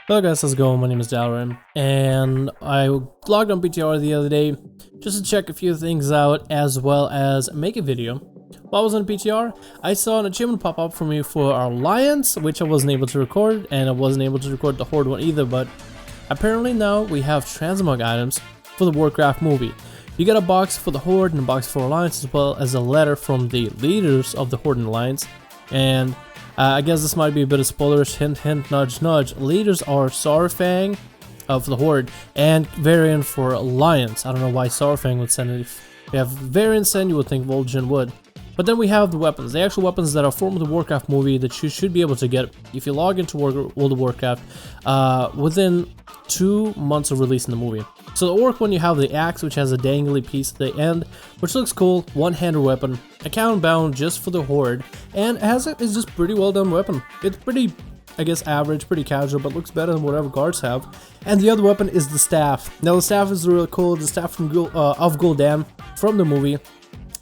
Hello guys, how's it going? My name is Dalrin, and I logged on PTR the other day just to check a few things out as well as make a video. While I was on PTR, I saw an achievement pop up for me for our Alliance, which I wasn't able to record, and I wasn't able to record the Horde one either, but apparently now we have Transmog items for the Warcraft movie. You get a box for the Horde and a box for Alliance, as well as a letter from the leaders of the Horde and Alliance, and I guess this might be a bit of spoilers, hint hint, nudge nudge. Leaders are Saurfang for the Horde and Variant for Alliance. I don't know why Saurfang would send it. If you have Variant send, you would think Vol'jin would. But then we have the weapons, the actual weapons that are from the Warcraft movie that you should be able to get if you log into World of Warcraft within 2 months of releasing the movie. So the orc one, you have the axe, which has a dangly piece at the end, which looks cool, one-handed weapon, account bound just for the Horde, and it's just pretty well done weapon. It's pretty, I guess, average, pretty casual, but looks better than whatever guards have. And the other weapon is the staff. Now the staff is really cool, the staff from of Gul'dan from the movie,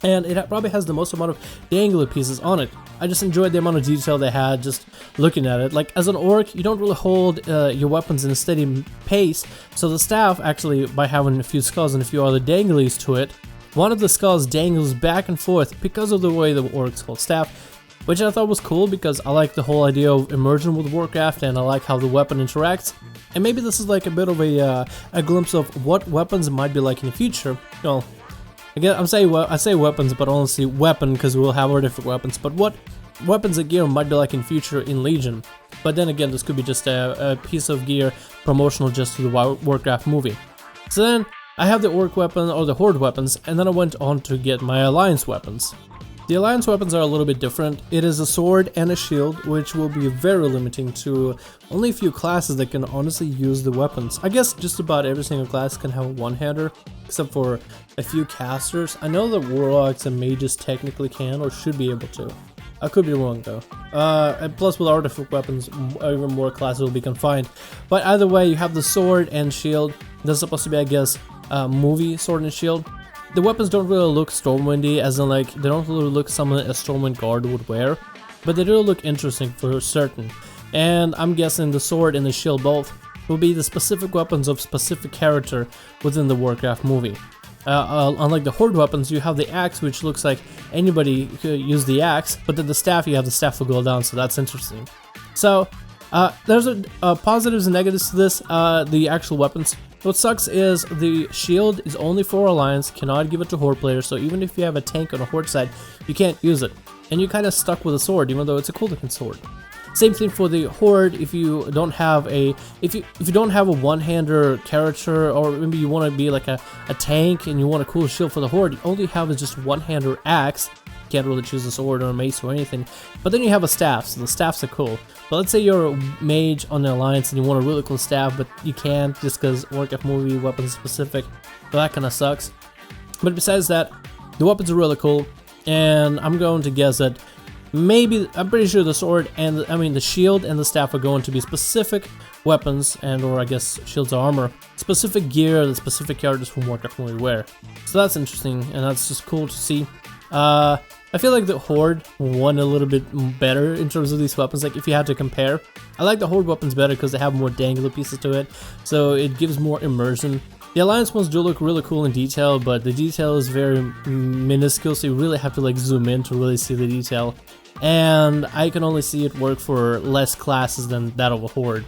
and it probably has the most amount of dangly pieces on it. I just enjoyed the amount of detail they had just looking at it. Like, as an orc, you don't really hold your weapons in a steady pace, so the staff, actually, by having a few skulls and a few other danglies to it, one of the skulls dangles back and forth because of the way the orcs hold staff, which I thought was cool because I like the whole idea of immersion with Warcraft, and I like how the weapon interacts. And maybe this is like a bit of a glimpse of what weapons might be like in the future. Well, again, I say weapons, but honestly weapon because we'll have our different weapons. But what weapons and gear might be like in future in Legion. But then again, this could be just a piece of gear promotional just to the Warcraft movie. So then I have the orc weapon or the Horde weapons, and then I went on to get my Alliance weapons. The Alliance weapons are a little bit different. It is a sword and a shield, which will be very limiting to only a few classes that can honestly use the weapons. I guess just about every single class can have a one-hander, except for a few casters. I know that warlocks and mages technically can or should be able to. I could be wrong though. And plus with artifact weapons, even more classes will be confined. But either way, you have the sword and shield. That's supposed to be, I guess, movie sword and shield. The weapons don't really look Stormwindy, as in like, they don't really look something a Stormwind guard would wear, but they do look interesting for certain. And I'm guessing the sword and the shield both will be the specific weapons of specific character within the Warcraft movie. Unlike the Horde weapons, you have the axe, which looks like anybody could use the axe, but then the staff, you have the staff of Gul'dan, so that's interesting. So, there's positives and negatives to this, the actual weapons. What sucks is the shield is only for Alliance, cannot give it to Horde players, so even if you have a tank on a Horde side, you can't use it. And you're kind of stuck with a sword, even though it's a cool looking sword. Same thing for the Horde. If you don't have a if you don't have a one-hander character, or maybe you want to be like a tank and you want a cool shield for the Horde, you only have is just one-hander axe. You can't really choose a sword or a mace or anything. But then you have a staff, so the staffs are cool. But let's say you're a mage on the Alliance and you want a really cool staff, but you can't just because Warcraft movie weapons specific. So that kind of sucks. But besides that, the weapons are really cool, and I'm going to guess that maybe, I'm pretty sure the sword and the shield and the staff are going to be specific weapons, and or I guess shields or armor, specific gear that specific characters from Warcraft movie wear. So that's interesting, and that's just cool to see. I feel like the Horde won a little bit better in terms of these weapons. Like, if you had to compare, I like the Horde weapons better because they have more dangly pieces to it, so it gives more immersion. The Alliance ones do look really cool in detail, but the detail is very minuscule, so you really have to like zoom in to really see the detail. And I can only see it work for less classes than that of a Horde.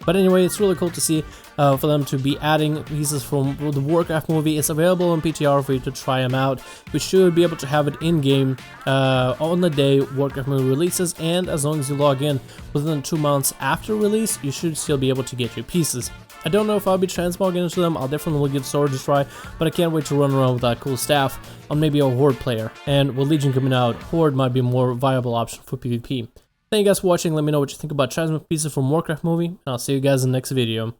But anyway, it's really cool to see for them to be adding pieces from the Warcraft movie. It's available on PTR for you to try them out. We should be able to have it in-game on the day Warcraft movie releases, and as long as you log in within 2 months after release, you should still be able to get your pieces. I don't know if I'll be transmogging into them. I'll definitely give Swords a try, but I can't wait to run around with that cool staff on maybe a Horde player. And with Legion coming out, Horde might be a more viable option for PvP. Thank you guys for watching. Let me know what you think about transmog pieces from Warcraft movie, and I'll see you guys in the next video.